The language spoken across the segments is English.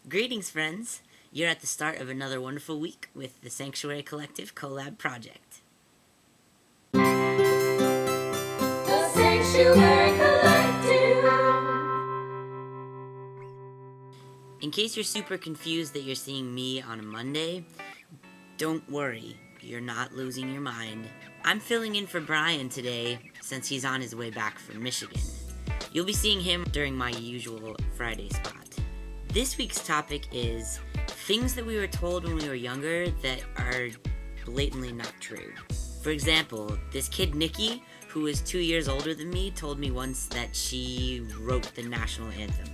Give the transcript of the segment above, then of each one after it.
Greetings, friends. You're at the start of another wonderful week with the Sanctuary Collective Collab Project. The Sanctuary Collective. In case you're super confused that you're seeing me on a Monday, don't worry, you're not losing your mind. I'm filling in for Brian today since he's on his way back from Michigan. You'll be seeing him during my usual Friday spot. This week's topic is things that we were told when we were younger that are blatantly not true. For example, this kid Nikki, who is 2 years older than me, told me once that she wrote the national anthem.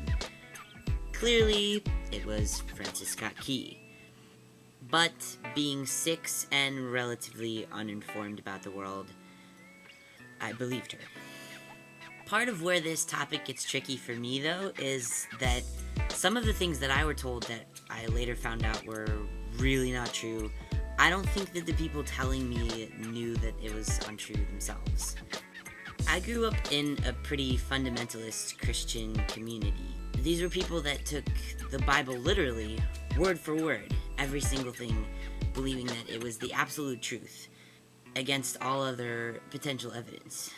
Clearly, it was Francis Scott Key. But being 6 and relatively uninformed about the world, I believed her. Part of where this topic gets tricky for me, though, is that some of the things that I were told that I later found out were really not true, I don't think that the people telling me knew that it was untrue themselves. I grew up in a pretty fundamentalist Christian community. These were people that took the Bible literally, word for word, every single thing, believing that it was the absolute truth, against all other potential evidence.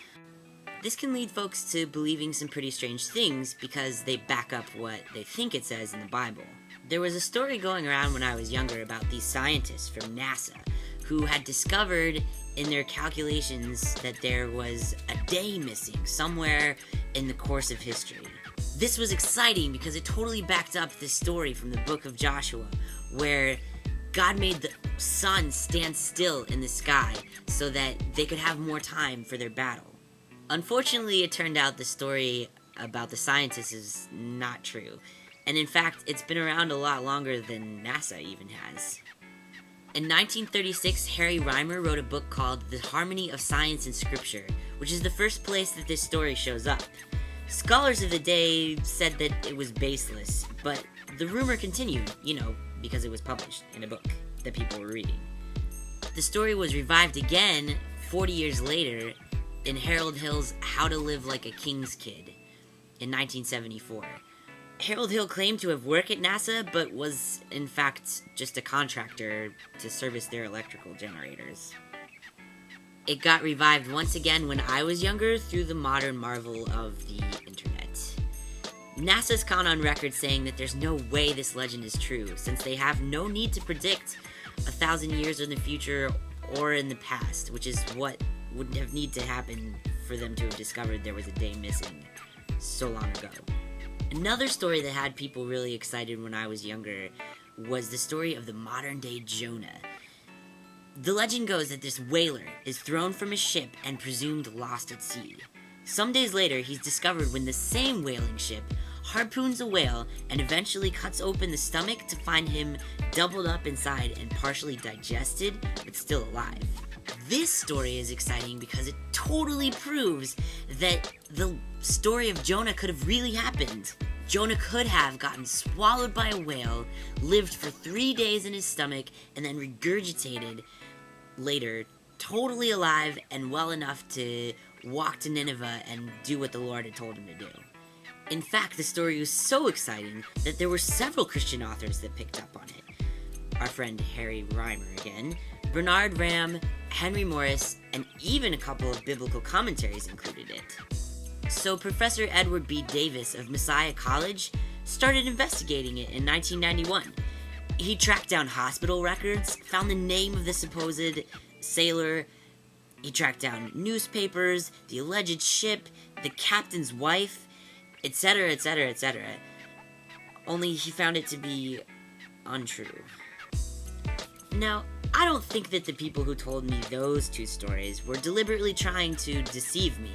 This can lead folks to believing some pretty strange things because they back up what they think it says in the Bible. There was a story going around when I was younger about these scientists from NASA who had discovered in their calculations that there was a day missing somewhere in the course of history. This was exciting because it totally backed up this story from the book of Joshua where God made the sun stand still in the sky so that they could have more time for their battle. Unfortunately, it turned out the story about the scientists is not true, and in fact, it's been around a lot longer than NASA even has. In 1936, Harry Reimer wrote a book called The Harmony of Science and Scripture, which is the first place that this story shows up. Scholars of the day said that it was baseless, but the rumor continued, because it was published in a book that people were reading. The story was revived again 40 years later in Harold Hill's How to Live Like a King's Kid in 1974. Harold Hill claimed to have worked at NASA, but was in fact just a contractor to service their electrical generators. It got revived once again when I was younger through the modern marvel of the internet. NASA's gone on record saying that there's no way this legend is true, since they have no need to predict 1,000 years in the future or in the past, which is what would have need to happen for them to have discovered there was a day missing so long ago. Another story that had people really excited when I was younger was the story of the modern-day Jonah. The legend goes that this whaler is thrown from his ship and presumed lost at sea. Some days later, he's discovered when the same whaling ship harpoons a whale and eventually cuts open the stomach to find him doubled up inside and partially digested, but still alive. This story is exciting because it totally proves that the story of Jonah could have really happened. Jonah could have gotten swallowed by a whale, lived for 3 days in his stomach, and then regurgitated later, totally alive and well enough to walk to Nineveh and do what the Lord had told him to do. In fact, the story was so exciting that there were several Christian authors that picked up on it. Our friend Harry Reimer again, Bernard Ram, Henry Morris, and even a couple of biblical commentaries included it. So Professor Edward B. Davis of Messiah College started investigating it in 1991. He tracked down hospital records, found the name of the supposed sailor, he tracked down newspapers, the alleged ship, the captain's wife, etc., etc., etc. Only he found it to be untrue. Now, I don't think that the people who told me those two stories were deliberately trying to deceive me.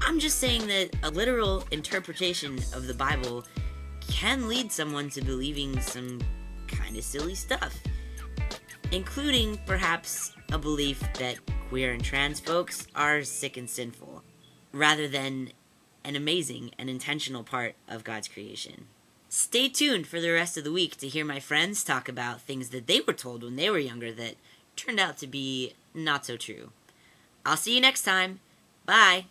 I'm just saying that a literal interpretation of the Bible can lead someone to believing some kind of silly stuff, including perhaps a belief that queer and trans folks are sick and sinful, rather than an amazing and intentional part of God's creation. Stay tuned for the rest of the week to hear my friends talk about things that they were told when they were younger that turned out to be not so true. I'll see you next time. Bye!